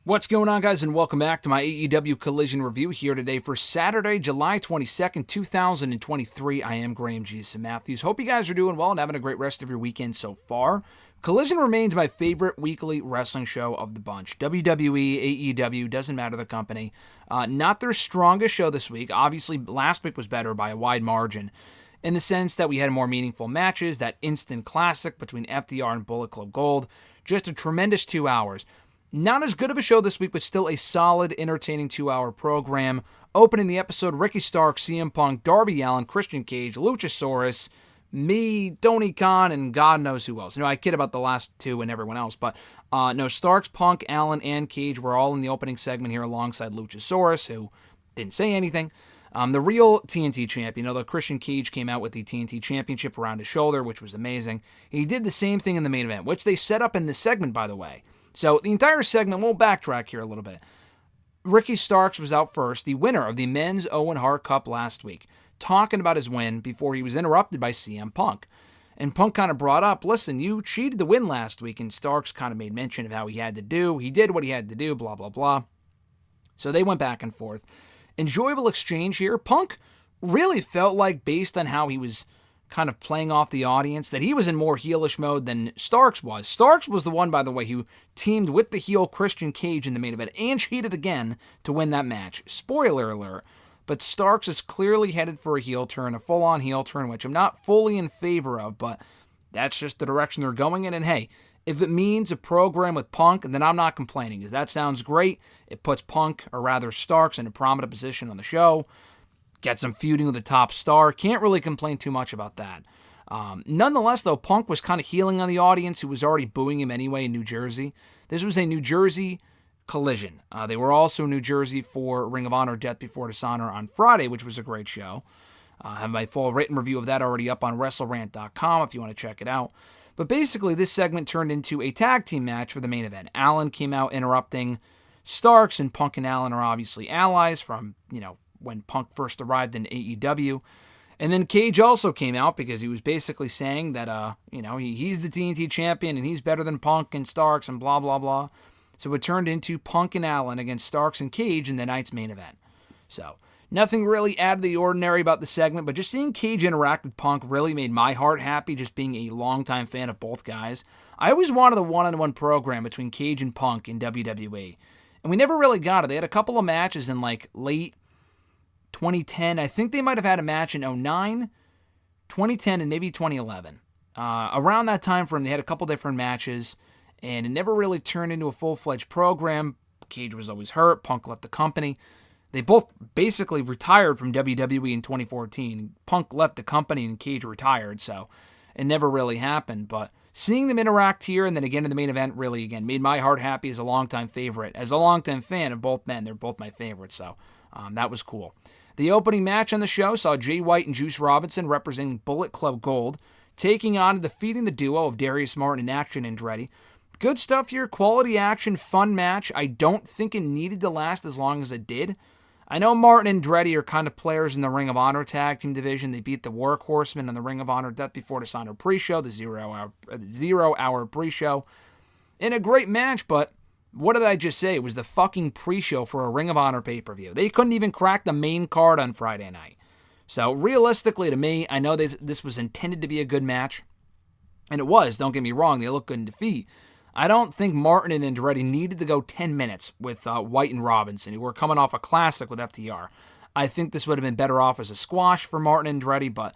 What's going on, guys, and welcome back to my AEW Collision review here today for Saturday, July 22nd, 2023. I am Graham G. Matthews. Hope you guys are doing well and having a great rest of your weekend so far. Collision remains my favorite weekly wrestling show of the bunch. WWE, AEW, doesn't matter the company. Not their strongest show this week. Obviously, last week was better by a wide margin in the sense that we had more meaningful matches, that instant classic between FTR and Bullet Club Gold. Just a tremendous 2 hours. Not as good of a show this week, but still a solid, entertaining 2-hour program. Opening the episode, Ricky Starks, CM Punk, Darby Allin, Christian Cage, Luchasaurus, me, Tony Khan, and God knows who else. No, I kid about the last two and everyone else, but no, Starks, Punk, Allin, and Cage were all in the opening segment here alongside Luchasaurus, who didn't say anything. The real TNT champion, although Christian Cage came out with the TNT championship around his shoulder, which was amazing. He did the same thing in the main event, which they set up in this segment, by the way. So the entire segment, we'll backtrack here a little bit. Ricky Starks was out first, the winner of the Men's Owen Hart Cup last week, talking about his win before he was interrupted by CM Punk. And Punk kind of brought up, listen, you cheated to win last week, and Starks kind of made mention of how he did what he had to do, blah, blah, blah. So they went back and forth. Enjoyable exchange here. Punk really felt like, based on how he was kind of playing off the audience, that he was in more heelish mode than Starks was. Starks was the one, by the way, who teamed with the heel Christian Cage in the main event and cheated again to win that match. Spoiler alert. But Starks is clearly headed for a heel turn, a full-on heel turn, which I'm not fully in favor of, but that's just the direction they're going in. And hey, if it means a program with Punk, then I'm not complaining, because that sounds great. It puts Punk, or rather Starks, in a prominent position on the show. Gets him feuding with the top star. Can't really complain too much about that. Nonetheless, though, Punk was kind of healing on the audience, who was already booing him anyway in New Jersey. This was a New Jersey Collision. They were also in New Jersey for Ring of Honor Death Before Dishonor on Friday, which was a great show. I have my full written review of that already up on WrestleRant.com if you want to check it out. But basically, this segment turned into a tag team match for the main event. Allin came out interrupting Starks, and Punk and Allin are obviously allies from, when Punk first arrived in AEW. And then Cage also came out because he was basically saying that, he's the TNT champion and he's better than Punk and Starks and blah, blah, blah. So it turned into Punk and Allin against Starks and Cage in the night's main event. So nothing really out of the ordinary about the segment, but just seeing Cage interact with Punk really made my heart happy, just being a longtime fan of both guys. I always wanted a one-on-one program between Cage and Punk in WWE, and we never really got it. They had a couple of matches in late 2010. I think they might have had a match in 2009, 2010, and maybe 2011. Around that time frame, they had a couple different matches, and it never really turned into a full-fledged program. Cage was always hurt. Punk left the company. They both basically retired from WWE in 2014. Punk left the company and Cage retired, so it never really happened. But seeing them interact here and then again in the main event really, again, made my heart happy as a longtime favorite. As a longtime fan of both men, they're both my favorites, so that was cool. The opening match on the show saw Jay White and Juice Robinson, representing Bullet Club Gold, taking on and defeating the duo of Darius Martin and Action Andretti. Good stuff here, quality action, fun match. I don't think it needed to last as long as it did. I know Martin and Andretti are kind of players in the Ring of Honor tag team division. They beat the Workhorsemen on the Ring of Honor Death Before Dishonor pre-show, the zero-hour pre-show, in a great match, but what did I just say? It was the fucking pre-show for a Ring of Honor pay-per-view. They couldn't even crack the main card on Friday night. So realistically to me, I know this was intended to be a good match, and it was, don't get me wrong, they look good in defeat. I don't think Martin and Andretti needed to go 10 minutes with White and Robinson, who were coming off a classic with FTR. I think this would have been better off as a squash for Martin and Andretti, but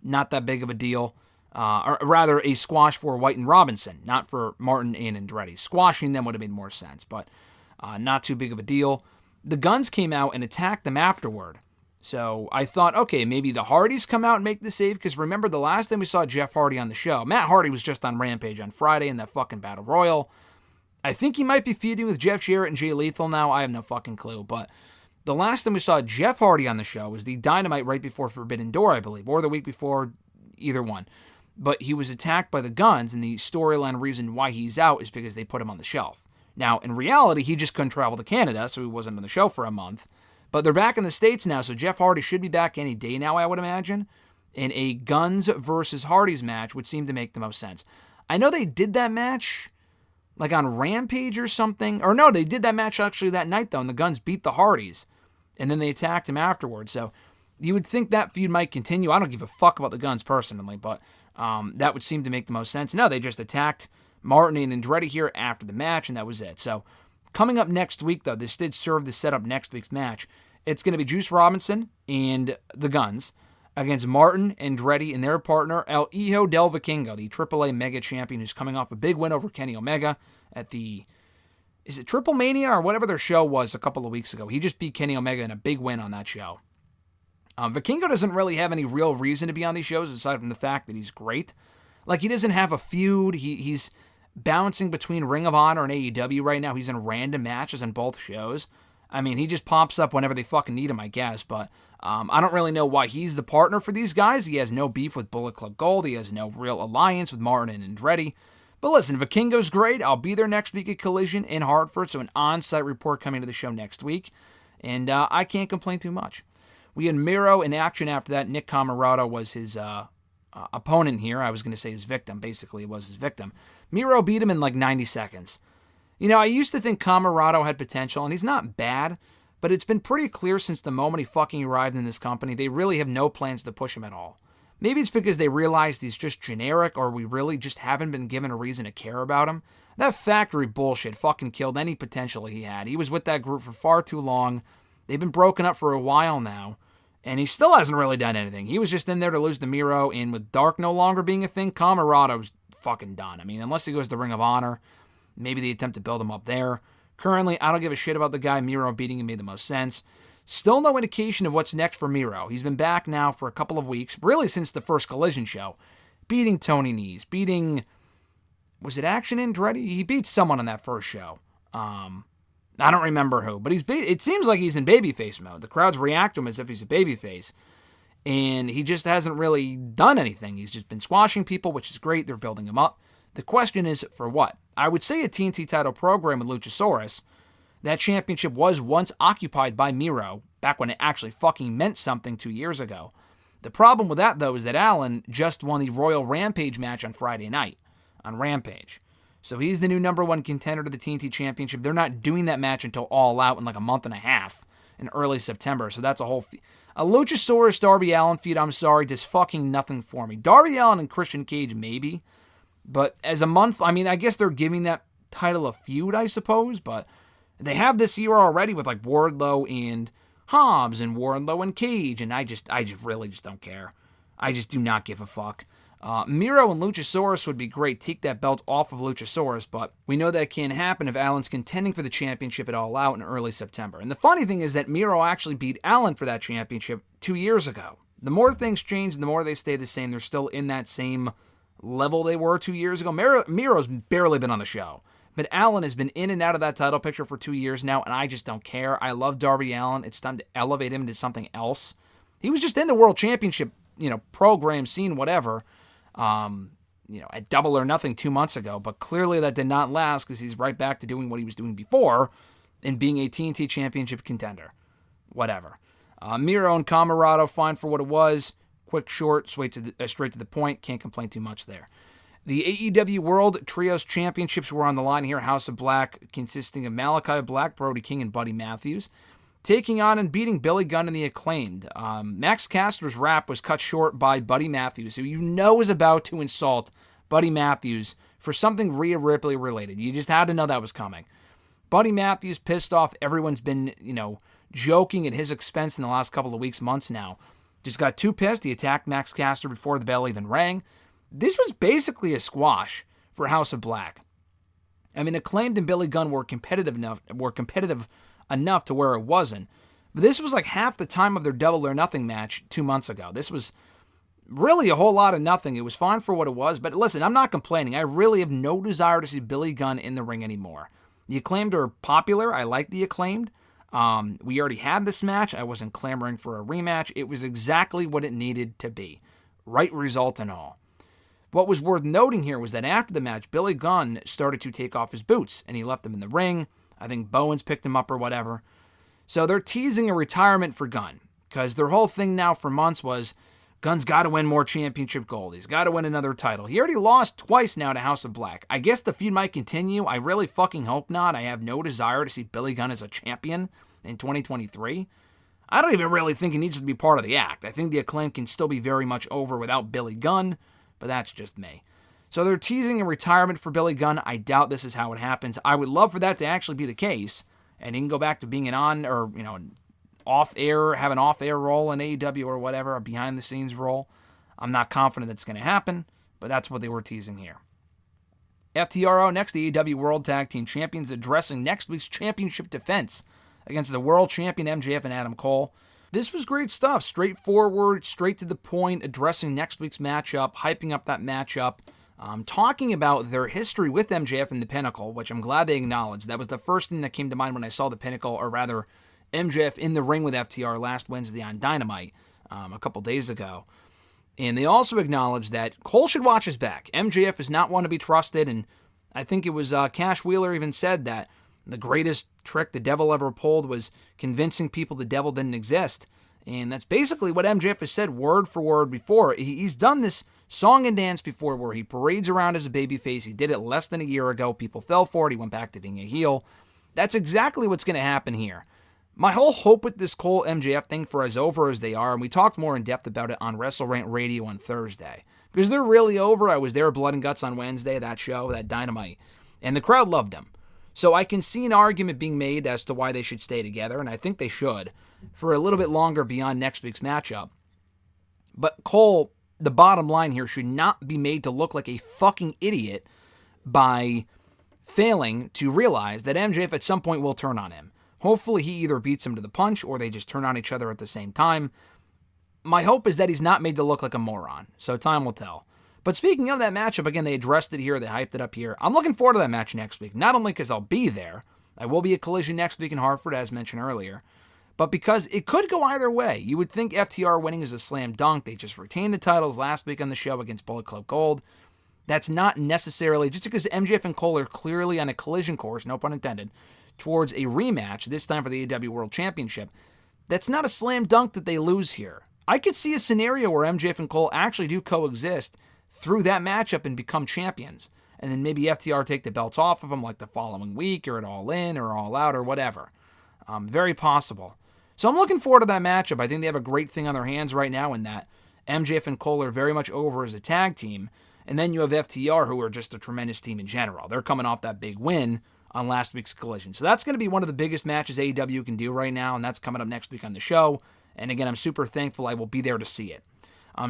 not that big of a deal. Or rather, a squash for White and Robinson, not for Martin and Andretti. Squashing them would have made more sense, but not too big of a deal. The Guns came out and attacked them afterward. So I thought, okay, maybe the Hardys come out and make the save, because remember the last time we saw Jeff Hardy on the show, Matt Hardy was just on Rampage on Friday in that fucking Battle Royal. I think he might be feuding with Jeff Jarrett and Jay Lethal now. I have no fucking clue, but the last time we saw Jeff Hardy on the show was the Dynamite right before Forbidden Door, I believe, or the week before, either one. But he was attacked by the Guns, and the storyline reason why he's out is because they put him on the shelf. Now, in reality, he just couldn't travel to Canada, so he wasn't on the show for a month. But they're back in the States now, so Jeff Hardy should be back any day now, I would imagine. And a Guns versus Hardys match would seem to make the most sense. I know they did that match like on Rampage or something. Or no, they did that match actually that night, though, and the Guns beat the Hardys. And then they attacked him afterwards. So you would think that feud might continue. I don't give a fuck about the Guns personally, but that would seem to make the most sense. No, they just attacked Martin and Andretti here after the match, and that was it. So coming up next week, though, this did serve to set up next week's match. It's going to be Juice Robinson and the Guns against Martin, Andretti, and their partner, El Hijo del Vikingo, the AAA Mega Champion, who's coming off a big win over Kenny Omega at the, is it Triple Mania or whatever their show was a couple of weeks ago. He just beat Kenny Omega in a big win on that show. Vikingo doesn't really have any real reason to be on these shows aside from the fact that he's great. Like, he doesn't have a feud. He's bouncing between Ring of Honor and AEW right now. He's in random matches on both shows. I mean, he just pops up whenever they fucking need him, I guess, but I don't really know why he's the partner for these guys. He has no beef with Bullet Club Gold. He has no real alliance with Martin and Andretti. But listen, Vikingo's great. I'll be there next week at Collision in Hartford, so an on-site report coming to the show next week. And I can't complain too much. We had Miro in action after that. Nick Comoroto was his opponent here. I was going to say his victim. Basically, it was his victim. Miro beat him in like 90 seconds. You know, I used to think Comoroto had potential, and he's not bad, but it's been pretty clear since the moment he fucking arrived in this company, they really have no plans to push him at all. Maybe it's because they realized he's just generic, or we really just haven't been given a reason to care about him. That factory bullshit fucking killed any potential he had. He was with that group for far too long. They've been broken up for a while now, and he still hasn't really done anything. He was just in there to lose to Miro, and with Dark no longer being a thing, Comorato's fucking done. I mean, unless he goes to Ring of Honor, maybe they attempt to build him up there. Currently, I don't give a shit about the guy. Miro beating him made the most sense. Still no indication of what's next for Miro. He's been back now for a couple of weeks, really since the first Collision show. Beating Tony Nese, beating, was it Action Andretti? He beat someone on that first show. I don't remember who, but it seems like he's in babyface mode. The crowds react to him as if he's a babyface, and he just hasn't really done anything. He's just been squashing people, which is great. They're building him up. The question is, for what? I would say a TNT title program with Luchasaurus. That championship was once occupied by Miro, back when it actually fucking meant something 2 years ago. The problem with that, though, is that Allin just won the Royal Rampage match on Friday night, on Rampage. So he's the new number one contender to the TNT Championship. They're not doing that match until All Out in like a month and a half, in early September. So that's a whole... A Luchasaurus Darby Allin feud, I'm sorry, does fucking nothing for me. Darby Allin and Christian Cage, maybe. But as a month, I mean, I guess they're giving that title a feud, I suppose, but they have this year already with like Wardlow and Hobbs and Wardlow and Cage, and I just really don't care. I just do not give a fuck. Miro and Luchasaurus would be great. Take that belt off of Luchasaurus, but we know that can't happen if Allin's contending for the championship at All Out in early September. And the funny thing is that Miro actually beat Allin for that championship 2 years ago. The more things change, the more they stay the same. They're still in that same level they were 2 years ago. Miro's barely been on the show, but Allin has been in and out of that title picture for 2 years now, and I just don't care. I love Darby Allin. It's time to elevate him into something else. He was just in the World Championship, program scene, whatever, at Double or Nothing 2 months ago, but clearly that did not last because he's right back to doing what he was doing before and being a TNT Championship contender. Whatever. Miro and Comoroto, fine for what it was. Quick, short, straight to the point. Can't complain too much there. The AEW World Trios Championships were on the line here. House of Black, consisting of Malachi Black, Brody King, and Buddy Matthews, taking on and beating Billy Gunn and the Acclaimed. Max Caster's rap was cut short by Buddy Matthews, who is about to insult Buddy Matthews for something Rhea Ripley related. You just had to know that was coming. Buddy Matthews pissed off. Everyone's been, joking at his expense in the last couple of weeks, months now. Just got too pissed. He attacked Max Caster before the bell even rang. This was basically a squash for House of Black. I mean, Acclaimed and Billy Gunn were competitive enough to where it wasn't. But this was like half the time of their Double or Nothing match 2 months ago. This was really a whole lot of nothing. It was fine for what it was. But listen, I'm not complaining. I really have no desire to see Billy Gunn in the ring anymore. The Acclaimed are popular. I like the Acclaimed. We already had this match. I wasn't clamoring for a rematch. It was exactly what it needed to be. Right result and all. What was worth noting here was that after the match, Billy Gunn started to take off his boots, and he left them in the ring. I think Bowens picked him up or whatever. So they're teasing a retirement for Gunn, because their whole thing now for months was, Gunn's got to win more championship gold. He's got to win another title. He already lost twice now to House of Black. I guess the feud might continue. I really fucking hope not. I have no desire to see Billy Gunn as a champion in 2023. I don't even really think he needs to be part of the act. I think the Acclaim can still be very much over without Billy Gunn, but that's just me. So they're teasing a retirement for Billy Gunn. I doubt this is how it happens. I would love for that to actually be the case, and he can go back to being an on or, off-air, have an off-air role in AEW or whatever, a behind-the-scenes role. I'm not confident that's going to happen, but that's what they were teasing here. FTRO next, the AEW World Tag Team Champions addressing next week's championship defense against the World Champion MJF and Adam Cole. This was great stuff. Straightforward, straight to the point, addressing next week's matchup, hyping up that matchup, talking about their history with MJF and the Pinnacle, which I'm glad they acknowledged. That was the first thing that came to mind when I saw the Pinnacle, or rather MJF in the ring with FTR last Wednesday on Dynamite a couple days ago. And they also acknowledged that Cole should watch his back. MJF is not one to be trusted, and I think it was Cash Wheeler even said that the greatest trick the devil ever pulled was convincing people the devil didn't exist. And that's basically what MJF has said word for word before. He's done this song and dance before where he parades around as a babyface. He did it less than a year ago. People fell for it. He went back to being a heel. That's exactly what's going to happen here. My whole hope with this Cole MJF thing, for as over as they are, and we talked more in depth about it on WrestleRant Radio on Thursday, because they're really over. I was there, Blood and Guts on Wednesday, that show, that Dynamite, and the crowd loved them. So I can see an argument being made as to why they should stay together, and I think they should, for a little bit longer beyond next week's matchup. But Cole, the bottom line here, should not be made to look like a fucking idiot by failing to realize that MJF at some point will turn on him. Hopefully he either beats him to the punch or they just turn on each other at the same time. My hope is that he's not made to look like a moron, so time will tell. But speaking of that matchup, again, they addressed it here, they hyped it up here. I'm looking forward to that match next week, not only because I'll be there, I will be at Collision next week in Hartford, as mentioned earlier, but because it could go either way. You would think FTR winning is a slam dunk. They just retained the titles last week on the show against Bullet Club Gold. That's not necessarily, just because MJF and Cole are clearly on a collision course, no pun intended, towards a rematch, this time for the AEW World Championship, that's not a slam dunk that they lose here. I could see a scenario where MJF and Cole actually do coexist through that matchup and become champions. And then maybe FTR take the belts off of them like the following week, or at All In, or All Out, or whatever. Very possible. So I'm looking forward to that matchup. I think they have a great thing on their hands right now in that MJF and Cole are very much over as a tag team. And then you have FTR, who are just a tremendous team in general. They're coming off that big win on last week's Collision. So that's going to be one of the biggest matches AEW can do right now, and that's coming up next week on the show. And again, I'm super thankful I will be there to see it.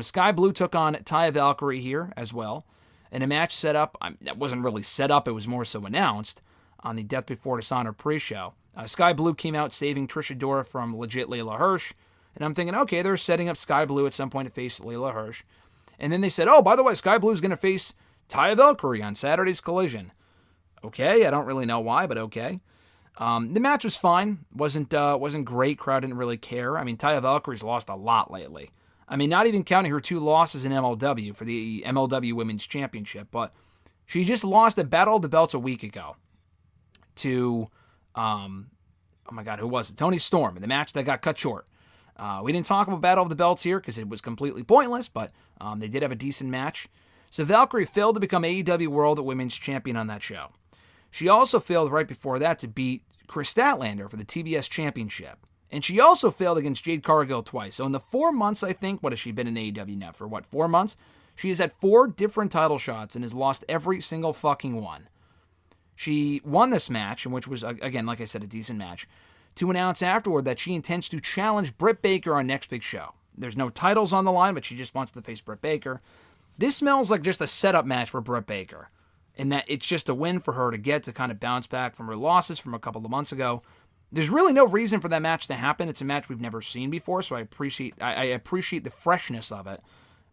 Skye Blue took on Taya Valkyrie here as well, in a match set up. That wasn't really set up, it was more so announced on the Death Before Dishonor pre-show. Skye Blue came out saving Trish Adora from legit Layla Hirsch, and I'm thinking, okay, they're setting up Skye Blue at some point to face Layla Hirsch. And then they said, oh, by the way, Skye Blue is going to face Taya Valkyrie on Saturday's Collision. Okay, I don't really know why, but okay. The match was fine. Wasn't great. Crowd didn't really care. I mean, Taya Valkyrie's lost a lot lately. I mean, not even counting her 2 losses in MLW for the MLW Women's Championship, but she just lost at Battle of the Belts a week ago to, oh my God, who was it? Toni Storm in the match that got cut short. We didn't talk about Battle of the Belts here because it was completely pointless, but they did have a decent match. So Valkyrie failed to become AEW World Women's Champion on that show. She also failed right before that to beat Chris Statlander for the TBS Championship. And she also failed against Jade Cargill twice. So in the 4 months, I think, what has she been in AEW now? For 4 months? She has had 4 different title shots and has lost every single fucking one. She won this match, which was, again, like I said, a decent match, to announce afterward that she intends to challenge Britt Baker on next week's show. There's no titles on the line, but she just wants to face Britt Baker. This smells like just a setup match for Britt Baker, in that it's just a win for her to get to kind of bounce back from her losses from a couple of months ago. There's really no reason for that match to happen. It's a match we've never seen before, so I appreciate the freshness of it.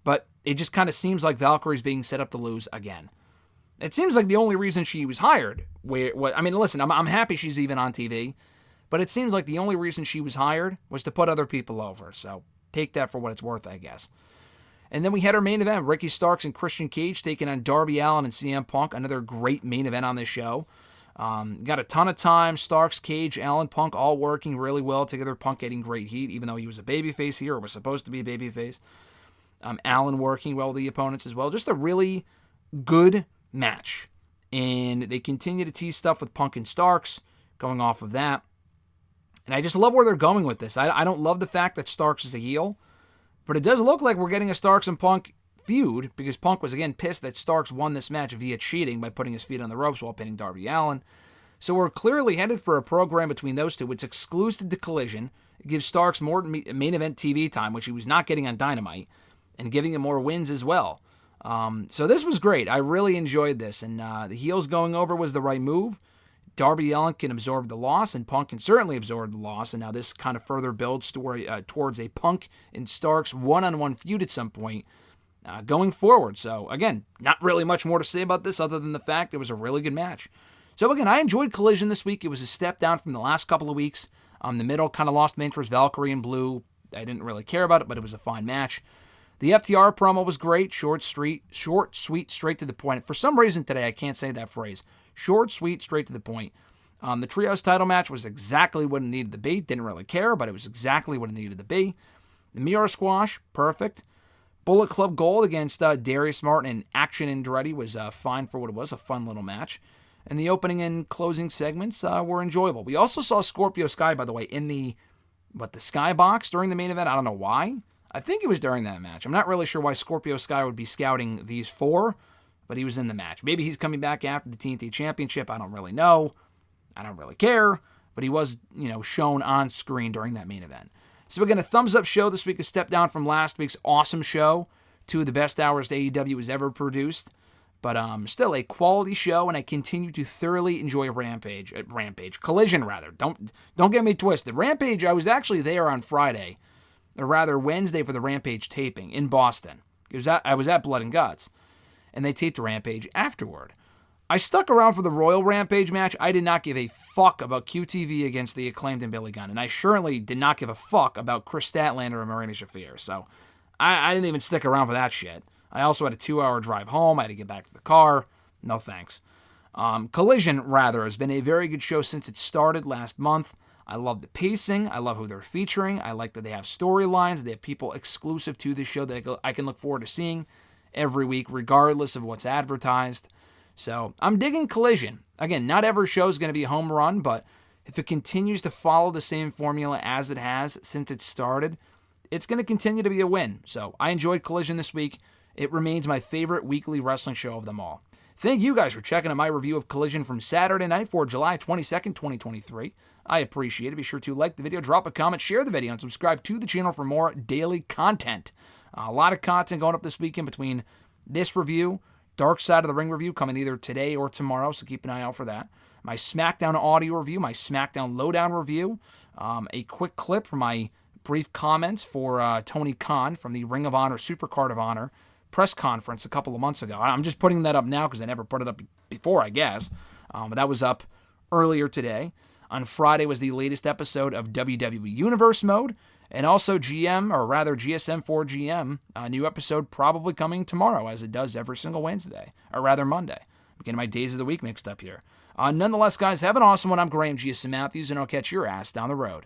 But it just kind of seems like Valkyrie's being set up to lose again. It seems like the only reason she was hired, listen, I'm happy she's even on TV, but it seems like the only reason she was hired was to put other people over. So take that for what it's worth, I guess. And then we had our main event, Ricky Starks and Christian Cage taking on Darby Allin and CM Punk, another great main event on this show. Got a ton of time. Starks, Cage, Allin, Punk all working really well together. Punk getting great heat, even though he was a babyface here, or was supposed to be a babyface. Allin working well with the opponents as well. Just a really good match. And they continue to tease stuff with Punk and Starks, going off of that. And I just love where they're going with this. I don't love the fact that Starks is a heel, but it does look like we're getting a Starks and Punk feud, because Punk was again pissed that Starks won this match via cheating by putting his feet on the ropes while pinning Darby Allin. So we're clearly headed for a program between those two. It's exclusive to Collision. It gives Starks more main event TV time, which he was not getting on Dynamite, and giving him more wins as well. So this was great. I really enjoyed this, and the heels going over was the right move. Darby Allin can absorb the loss, and Punk can certainly absorb the loss, and now this kind of further builds towards a Punk and Starks one-on-one feud at some point going forward. So again, not really much more to say about this other than the fact it was a really good match. So again, I enjoyed Collision this week. It was a step down from the last couple of weeks. The middle kind of lost main for Valkyrie and Blue. I didn't really care about it, but it was a fine match. The FTR promo was great. Short, sweet, straight to the point. For some reason today, I can't say that phrase. Short, sweet, straight to the point. The Trios title match was exactly what it needed to be. Didn't really care, but it was exactly what it needed to be. The Miro squash, perfect. Bullet Club Gold against Darius Martin and Action Andretti was fine for what it was, a fun little match. And the opening and closing segments were enjoyable. We also saw Scorpio Sky, by the way, in the Sky Box during the main event. I don't know why. I think it was during that match. I'm not really sure why Scorpio Sky would be scouting these four, but he was in the match. Maybe he's coming back after the TNT Championship. I don't really know. I don't really care. But he was, shown on screen during that main event. So again, a thumbs-up show this week, a step down from last week's awesome show. 2 of the best hours AEW has ever produced. But still a quality show, and I continue to thoroughly enjoy Collision, rather. Don't get me twisted. Rampage, I was actually there on Friday, or rather Wednesday, for the Rampage taping in Boston. I was at Blood and Guts, and they taped Rampage afterward. I stuck around for the Royal Rampage match. I did not give a fuck about QTV against the Acclaimed and Billy Gunn, and I surely did not give a fuck about Chris Statlander and Marina Shafir, so I didn't even stick around for that shit. I also had a 2-hour drive home. I had to get back to the car. No thanks. Collision, rather, has been a very good show since it started last month. I love the pacing. I love who they're featuring. I like that they have storylines. They have people exclusive to this show that I can look forward to seeing every week, regardless of what's advertised. So I'm digging Collision. Again, not every show is going to be a home run, but if it continues to follow the same formula as it has since it started, it's going to continue to be a win. So I enjoyed Collision this week. It remains my favorite weekly wrestling show of them all. Thank you guys for checking out my review of Collision from Saturday night for July 22nd, 2023. I appreciate it. Be sure to like the video, drop a comment, share the video, and subscribe to the channel for more daily content. A lot of content going up this weekend between this review, Dark Side of the Ring review coming either today or tomorrow, so keep an eye out for that. My SmackDown audio review, my SmackDown Lowdown review, a quick clip from my brief comments for Tony Khan from the Ring of Honor Supercard of Honor press conference a couple of months ago. I'm just putting that up now because I never put it up before, I guess. But that was up earlier today. On Friday was the latest episode of WWE Universe Mode, and also GSM for GM. A new episode probably coming tomorrow, as it does every single Wednesday, or rather Monday. I'm getting my days of the week mixed up here. Nonetheless, guys, have an awesome one. I'm Graham G.S. Matthews, and I'll catch your ass down the road.